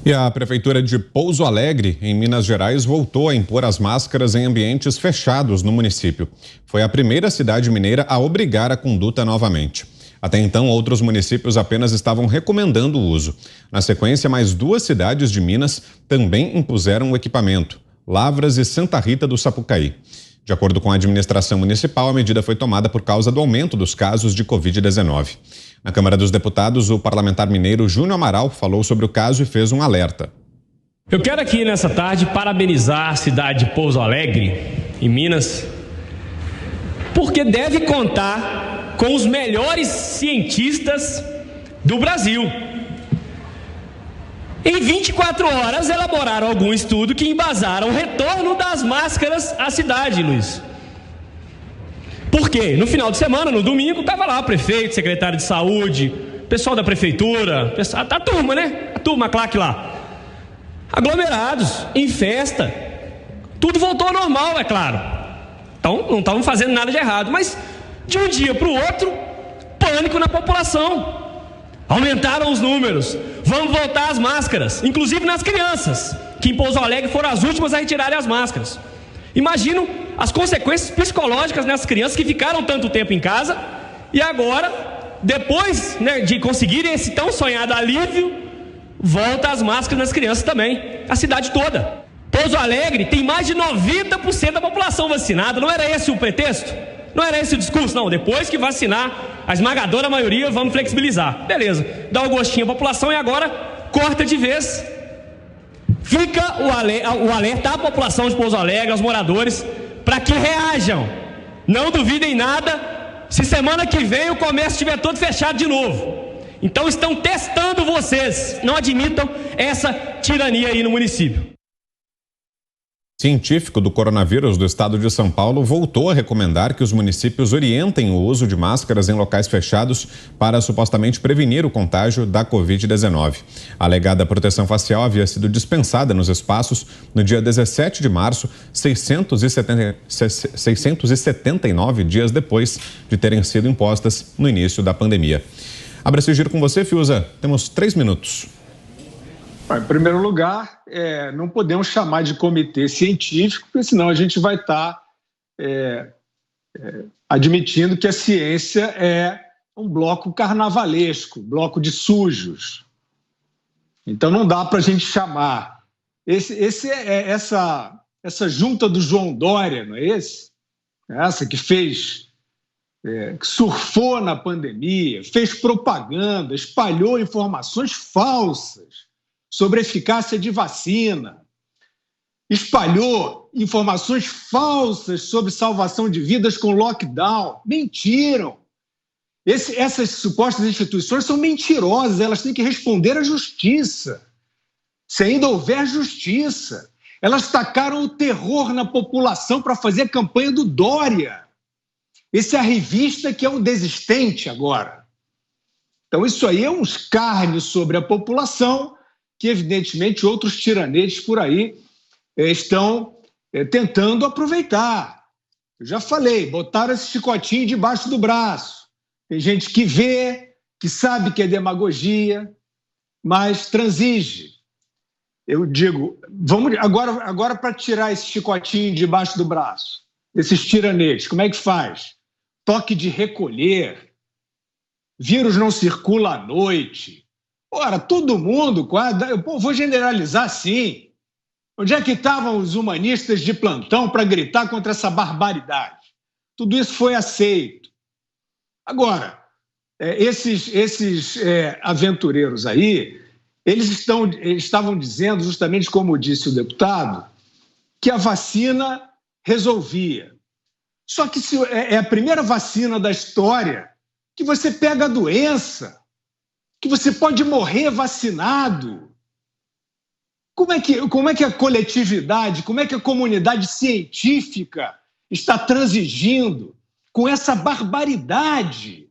E a Prefeitura de Pouso Alegre, em Minas Gerais, voltou a impor as máscaras em ambientes fechados no município. Foi a primeira cidade mineira a obrigar a conduta novamente. Até então, outros municípios apenas estavam recomendando o uso. Na sequência, mais duas cidades de Minas também impuseram o equipamento: Lavras e Santa Rita do Sapucaí. De acordo com a administração municipal, a medida foi tomada por causa do aumento dos casos de Covid-19. Na Câmara dos Deputados, o parlamentar mineiro Júnior Amaral falou sobre o caso e fez um alerta. Eu quero aqui nessa tarde parabenizar a cidade de Pouso Alegre, em Minas, porque deve contar com os melhores cientistas do Brasil. Em 24 horas elaboraram algum estudo que embasaram o retorno das máscaras à cidade, Luiz. Por quê? No final de semana, no domingo, estava lá o prefeito, secretário de saúde, pessoal da prefeitura, a turma, né? A turma, a claque lá. Aglomerados, em festa. Tudo voltou ao normal, é claro. Então, não estavam fazendo nada de errado. Mas, de um dia para o outro, pânico na população. Aumentaram os números. Vamos voltar às máscaras, inclusive nas crianças, que em Pouso Alegre foram as últimas a retirarem as máscaras. Imagino as consequências psicológicas nessas crianças que ficaram tanto tempo em casa e agora, depois, né, de conseguirem esse tão sonhado alívio, volta as máscaras nas crianças também, a cidade toda. Pouso Alegre tem mais de 90% da população vacinada. Não era esse o pretexto? Não era esse o discurso? Não, depois que vacinar a esmagadora maioria, vamos flexibilizar. Beleza, dá o gostinho à população e agora corta de vez. Fica o alerta à população de Pouso Alegre, aos moradores, para que reajam. Não duvidem nada se semana que vem o comércio estiver todo fechado de novo. Então estão testando vocês. Não admitam essa tirania aí no município. Científico do coronavírus do estado de São Paulo voltou a recomendar que os municípios orientem o uso de máscaras em locais fechados para supostamente prevenir o contágio da Covid-19. A alegada proteção facial havia sido dispensada nos espaços no dia 17 de março, 679 dias depois de terem sido impostas no início da pandemia. Abra esse giro com você, Fiuza. Temos 3 minutos. Em primeiro lugar, não podemos chamar de comitê científico, porque senão a gente vai estar admitindo que a ciência é um bloco carnavalesco, bloco de sujos. Então não dá para a gente chamar. Essa junta do João Dória, não é esse? Essa que fez, que surfou na pandemia, fez propaganda, espalhou informações falsas sobre a eficácia de vacina, espalhou informações falsas sobre salvação de vidas com lockdown. Mentiram. Essas supostas instituições são mentirosas, elas têm que responder à justiça, se ainda houver justiça. Elas tacaram o terror na população para fazer a campanha do Dória. Esse é a revista que é um desistente agora. Então isso aí é um escárnio sobre a população, que evidentemente outros tiranetes por aí estão tentando aproveitar. Eu já falei, botaram esse chicotinho debaixo do braço. Tem gente que vê, que sabe que é demagogia, mas transige. Eu digo, vamos agora para tirar esse chicotinho debaixo do braço, esses tiranetes, como é que faz? Toque de recolher, vírus não circula à noite. Ora, todo mundo, eu vou generalizar assim. Onde é que estavam os humanistas de plantão para gritar contra essa barbaridade? Tudo isso foi aceito. Agora, esses aventureiros aí, eles estavam dizendo, justamente como disse o deputado, que a vacina resolvia. Só que é a primeira vacina da história que você pega a doença, que você pode morrer vacinado. Como é que a coletividade, como é que a comunidade científica está transigindo com essa barbaridade,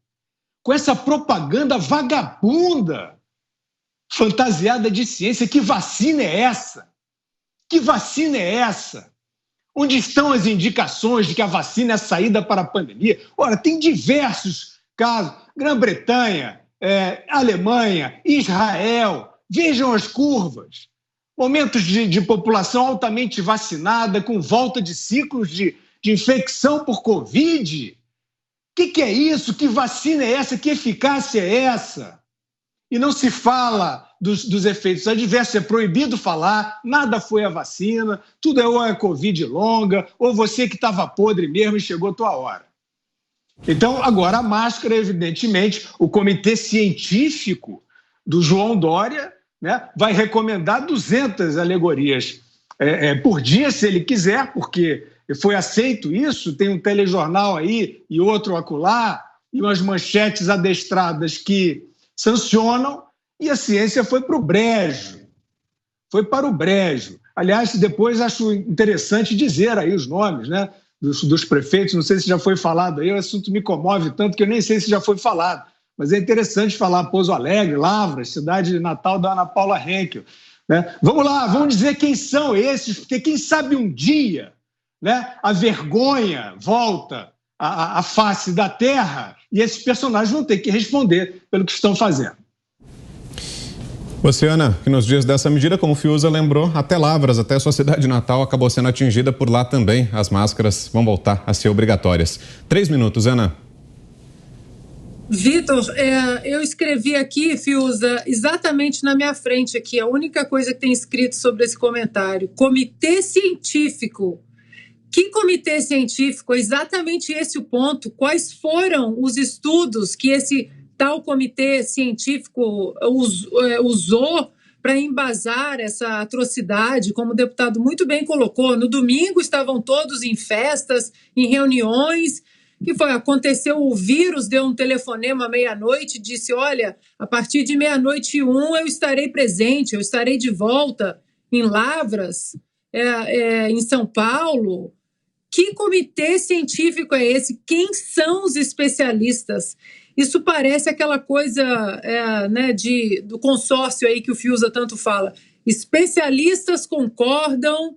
com essa propaganda vagabunda, fantasiada de ciência? Que vacina é essa? Que vacina é essa? Onde estão as indicações de que a vacina é a saída para a pandemia? Ora, tem diversos casos. Grã-Bretanha, Alemanha, Israel, Vejam as curvas. Momentos de população altamente vacinada, com volta de ciclos de infecção por Covid. O que é isso? Que vacina é essa? Que eficácia é essa? E não se fala dos efeitos adversos, é proibido falar, nada foi a vacina, tudo ou é Covid longa, ou você que estava podre mesmo e chegou a tua hora. Então, agora a máscara, evidentemente, o comitê científico do João Dória, né, vai recomendar 200 alegorias por dia, se ele quiser, porque foi aceito isso, tem um telejornal aí e outro acolá, e umas manchetes adestradas que sancionam, e a ciência foi para o brejo. Foi para o brejo. Aliás, depois acho interessante dizer aí os nomes, né, dos prefeitos, não sei se já foi falado aí, o assunto me comove tanto que eu nem sei se já foi falado, mas é interessante falar Pouso Alegre, Lavras, cidade natal da Ana Paula Henkel. Né? Vamos lá, vamos dizer quem são esses, porque quem sabe um dia, né, a vergonha volta à face da terra e esses personagens vão ter que responder pelo que estão fazendo. Você, Ana, que nos dias dessa medida, como o Fiuza lembrou, até Lavras, até sua cidade natal, acabou sendo atingida por lá também. As máscaras vão voltar a ser obrigatórias. 3 minutos, Ana. Vitor, eu escrevi aqui, Fiuza, exatamente na minha frente aqui, a única coisa que tem escrito sobre esse comentário. Comitê científico. Que comitê científico? Exatamente esse o ponto. Quais foram os estudos que esse tal comitê científico usou para embasar essa atrocidade? Como o deputado muito bem colocou, no domingo estavam todos em festas, em reuniões. Que foi? Aconteceu o vírus, deu um telefonema à meia-noite, disse, olha, a partir de 00:01 eu estarei presente, eu estarei de volta em Lavras, em São Paulo. Que comitê científico é esse? Quem são os especialistas? Isso parece aquela coisa né, do consórcio aí que o Fiuza tanto fala. Especialistas concordam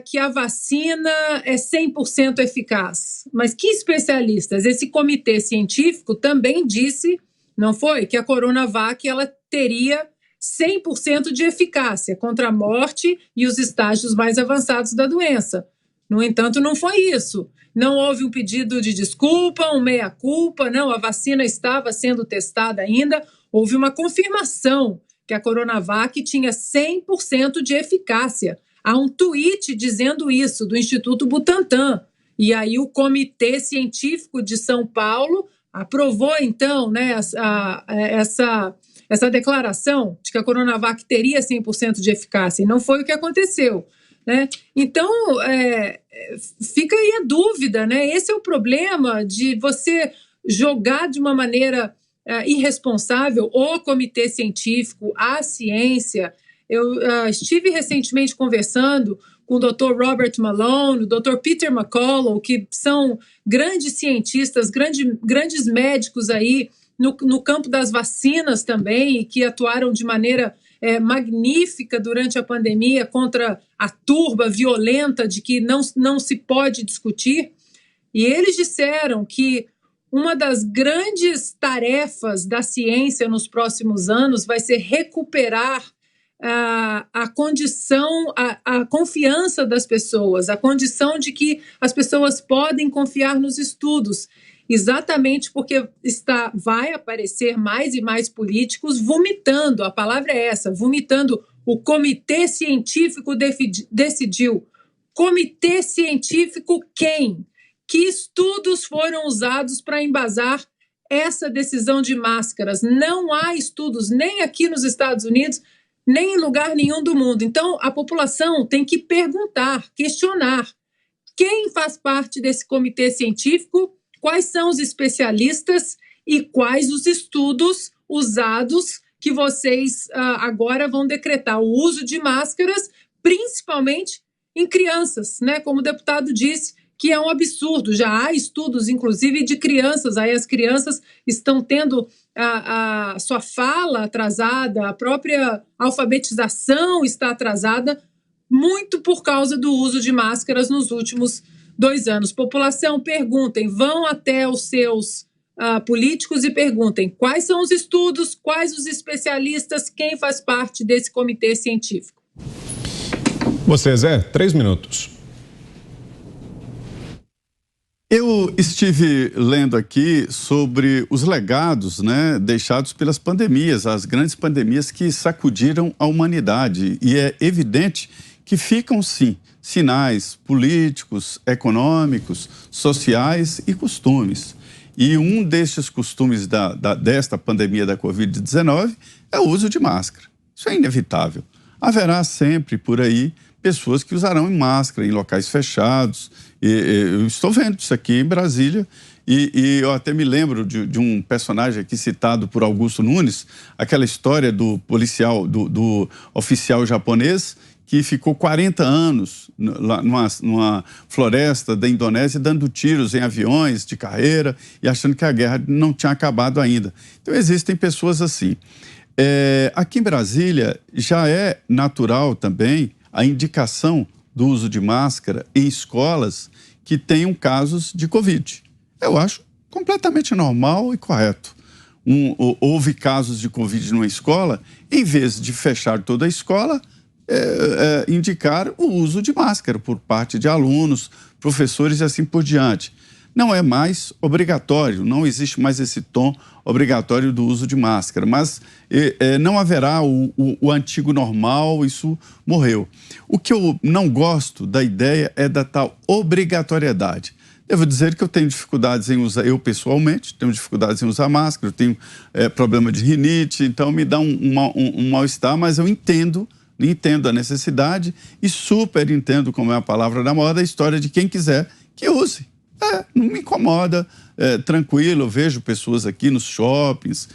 que a vacina é 100% eficaz. Mas que especialistas? Esse comitê científico também disse, não foi? Que a Coronavac ela teria 100% de eficácia contra a morte e os estágios mais avançados da doença. No entanto, não foi isso. Não houve um pedido de desculpa, um meia-culpa, não, a vacina estava sendo testada ainda. Houve uma confirmação que a Coronavac tinha 100% de eficácia. Há um tweet dizendo isso do Instituto Butantan. E aí o Comitê Científico de São Paulo aprovou, então, né, essa declaração de que a Coronavac teria 100% de eficácia. E não foi o que aconteceu. Né? Então, fica aí a dúvida, né? Esse é o problema de você jogar de uma maneira irresponsável o comitê científico, a ciência. Eu estive recentemente conversando com o Dr. Robert Malone, o Dr. Peter McCullough, que são grandes cientistas, grandes médicos aí no campo das vacinas também, e que atuaram de maneira magnífica durante a pandemia contra a turba violenta de que não se pode discutir. E eles disseram que uma das grandes tarefas da ciência nos próximos anos vai ser recuperar a condição, a confiança das pessoas, a condição de que as pessoas podem confiar nos estudos. Exatamente porque vai aparecer mais e mais políticos vomitando, a palavra é essa, vomitando. O comitê científico decidiu. Comitê científico quem? Que estudos foram usados para embasar essa decisão de máscaras? Não há estudos nem aqui nos Estados Unidos, nem em lugar nenhum do mundo. Então, a população tem que perguntar, questionar. Quem faz parte desse comitê científico? Quais são os especialistas e quais os estudos usados que vocês agora vão decretar o uso de máscaras, principalmente em crianças, né? Como o deputado disse, que é um absurdo. Já há estudos, inclusive, de crianças. Aí as crianças estão tendo a sua fala atrasada, a própria alfabetização está atrasada, muito por causa do uso de máscaras nos últimos 2 anos. População, perguntem, vão até os seus políticos e perguntem quais são os estudos, quais os especialistas, quem faz parte desse comitê científico. Você, Zé, 3 minutos. Eu estive lendo aqui sobre os legados, né, deixados pelas pandemias, as grandes pandemias que sacudiram a humanidade. E é evidente que ficam, sim, sinais políticos, econômicos, sociais e costumes. E um destes costumes desta pandemia da Covid-19 é o uso de máscara. Isso é inevitável. Haverá sempre por aí pessoas que usarão máscara em locais fechados. Eu estou vendo isso aqui em Brasília e eu até me lembro de um personagem aqui citado por Augusto Nunes, aquela história do policial, do oficial japonês que ficou 40 anos lá numa floresta da Indonésia dando tiros em aviões de carreira e achando que a guerra não tinha acabado ainda. Então existem pessoas assim. Aqui em Brasília já é natural também a indicação do uso de máscara em escolas que tenham casos de Covid. Eu acho completamente normal e correto. Houve casos de Covid numa escola, em vez de fechar toda a escola, indicar o uso de máscara por parte de alunos, professores e assim por diante. Não é mais obrigatório, não existe mais esse tom obrigatório do uso de máscara, mas não haverá o antigo normal, isso morreu. O que eu não gosto da ideia é da tal obrigatoriedade. Devo dizer que eu tenho dificuldades em usar, eu pessoalmente tenho dificuldades em usar máscara, eu tenho problema de rinite, então me dá um mal-estar, mas eu entendo a necessidade e super entendo, como é a palavra da moda, a história de quem quiser que use. Não me incomoda, tranquilo, eu vejo pessoas aqui nos shoppings,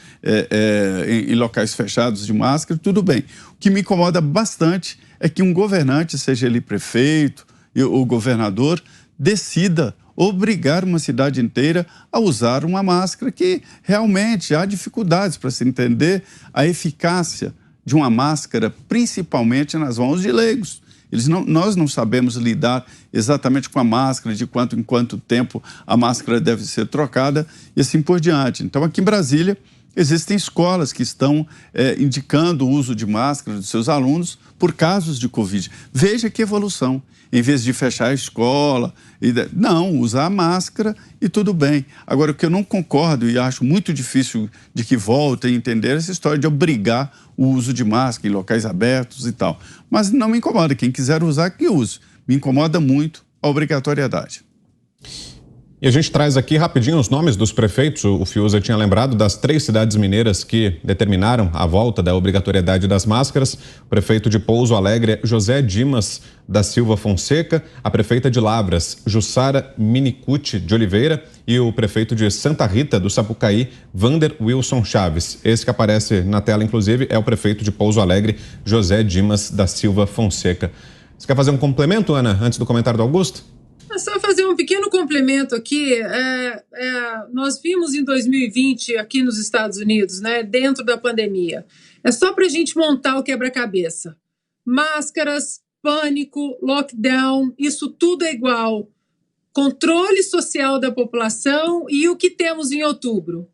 em locais fechados de máscara, tudo bem. O que me incomoda bastante é que um governante, seja ele prefeito ou governador, decida obrigar uma cidade inteira a usar uma máscara que realmente há dificuldades para se entender a eficácia de uma máscara, principalmente nas mãos de leigos. Nós não sabemos lidar exatamente com a máscara, de quanto em quanto tempo a máscara deve ser trocada e assim por diante. Então, aqui em Brasília, existem escolas que estão indicando o uso de máscara dos seus alunos por casos de Covid. Veja que evolução. Em vez de fechar a escola, não, usar a máscara e tudo bem. Agora, o que eu não concordo e acho muito difícil de que voltem a entender é essa história de obrigar o uso de máscara em locais abertos e tal. Mas não me incomoda. Quem quiser usar, que use. Me incomoda muito a obrigatoriedade. E a gente traz aqui rapidinho os nomes dos prefeitos. O Fiuza tinha lembrado das 3 cidades mineiras que determinaram a volta da obrigatoriedade das máscaras. O prefeito de Pouso Alegre, José Dimas da Silva Fonseca, a prefeita de Lavras, Jussara Minicucci de Oliveira e o prefeito de Santa Rita do Sapucaí, Vander Wilson Chaves. Esse que aparece na tela, inclusive, é o prefeito de Pouso Alegre, José Dimas da Silva Fonseca. Você quer fazer um complemento, Ana, antes do comentário do Augusto? Só fazer um pequeno complemento aqui. Nós vimos em 2020 aqui nos Estados Unidos, né, dentro da pandemia. É só para a gente montar o quebra-cabeça. Máscaras, pânico, lockdown, isso tudo é igual. Controle social da população e o que temos em outubro?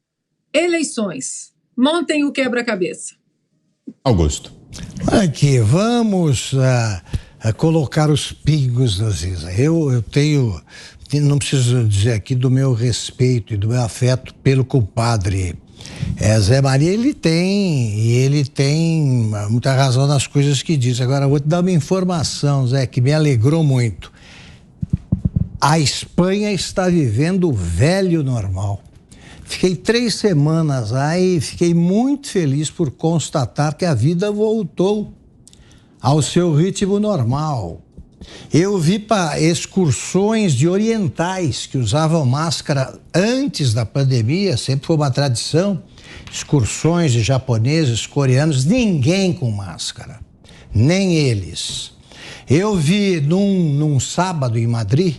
Eleições. Montem o quebra-cabeça. Augusto. Aqui, vamos colocar os pingos nas is. Eu tenho, não preciso dizer aqui do meu respeito e do meu afeto pelo compadre Zé Maria, ele tem muita razão nas coisas que diz. Agora, eu vou te dar uma informação, Zé, que me alegrou muito. A Espanha está vivendo o velho normal. Fiquei 3 semanas lá e fiquei muito feliz por constatar que a vida voltou ao seu ritmo normal. Eu vi excursões de orientais que usavam máscara antes da pandemia, sempre foi uma tradição, excursões de japoneses, coreanos, ninguém com máscara, nem eles. Eu vi num sábado em Madrid,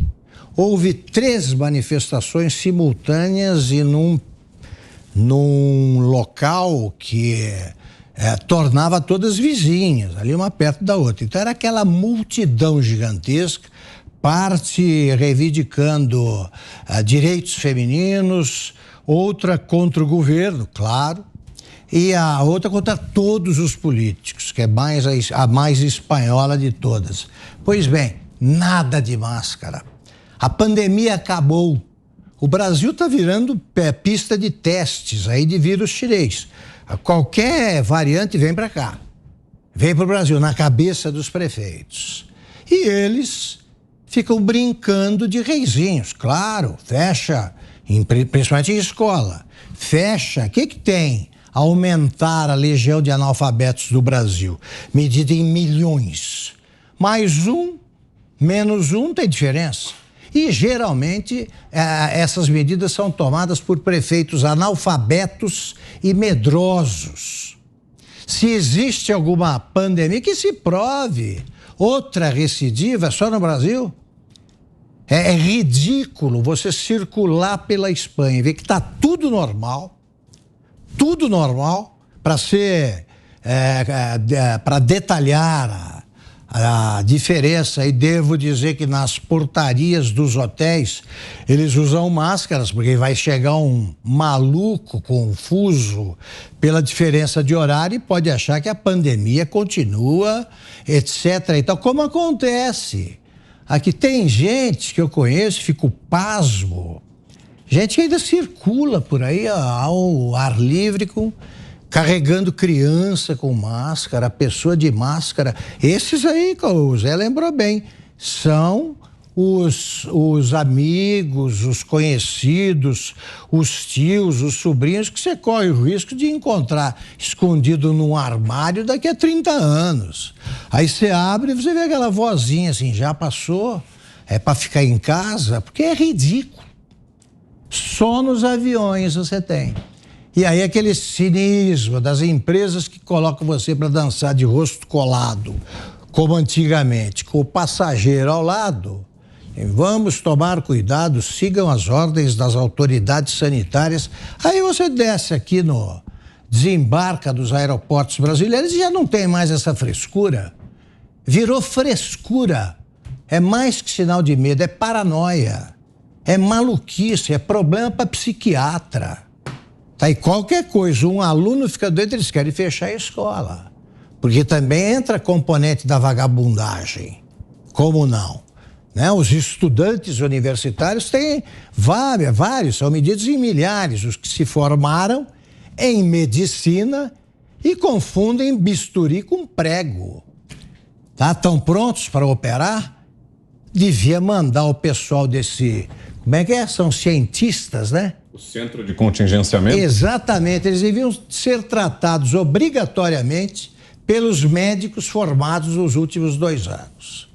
houve 3 manifestações simultâneas e num local que tornava todas vizinhas, ali uma perto da outra. Então era aquela multidão gigantesca, parte reivindicando direitos femininos, outra contra o governo, claro, e a outra contra todos os políticos, que é a mais espanhola de todas. Pois bem, nada de máscara. A pandemia acabou. O Brasil está virando pista de testes aí de vírus chinês. Qualquer variante vem para cá. Vem para o Brasil, na cabeça dos prefeitos. E eles ficam brincando de reizinhos. Claro, fecha, principalmente em escola. Fecha, o que tem? Aumentar a legião de analfabetos do Brasil, medida em milhões. Mais um, menos um, tem diferença. E, geralmente, essas medidas são tomadas por prefeitos analfabetos e medrosos. Se existe alguma pandemia, que se prove. Outra recidiva só no Brasil. É ridículo você circular pela Espanha e ver que está tudo normal, para ser, para detalhar a diferença, e devo dizer que nas portarias dos hotéis eles usam máscaras, porque vai chegar um maluco confuso pela diferença de horário e pode achar que a pandemia continua, etc. Então, como acontece? Aqui tem gente que eu conheço, fico pasmo, gente que ainda circula por aí ao ar livre carregando criança com máscara, pessoa de máscara. Esses aí, o Zé lembrou bem, são os amigos, os conhecidos, os tios, os sobrinhos que você corre o risco de encontrar escondido num armário daqui a 30 anos. Aí você abre e você vê aquela vozinha assim, já passou, é para ficar em casa, porque é ridículo. Só nos aviões você tem. E aí aquele cinismo das empresas que colocam você para dançar de rosto colado, como antigamente, com o passageiro ao lado. Vamos tomar cuidado, sigam as ordens das autoridades sanitárias. Aí você desce aqui no desembarque dos aeroportos brasileiros e já não tem mais essa frescura. Virou frescura. É mais que sinal de medo, é paranoia. É maluquice, é problema para psiquiatra. Tá, e qualquer coisa, um aluno fica doido, eles querem fechar a escola. Porque também entra componente da vagabundagem. Como não? Né? Os estudantes universitários têm vários, são medidos em milhares, os que se formaram em medicina e confundem bisturi com prego. Tá? Estão prontos para operar? Devia mandar o pessoal desse... Como é que é? São cientistas, né? O centro de contingenciamento? Exatamente, eles deviam ser tratados obrigatoriamente pelos médicos formados nos últimos 2 anos.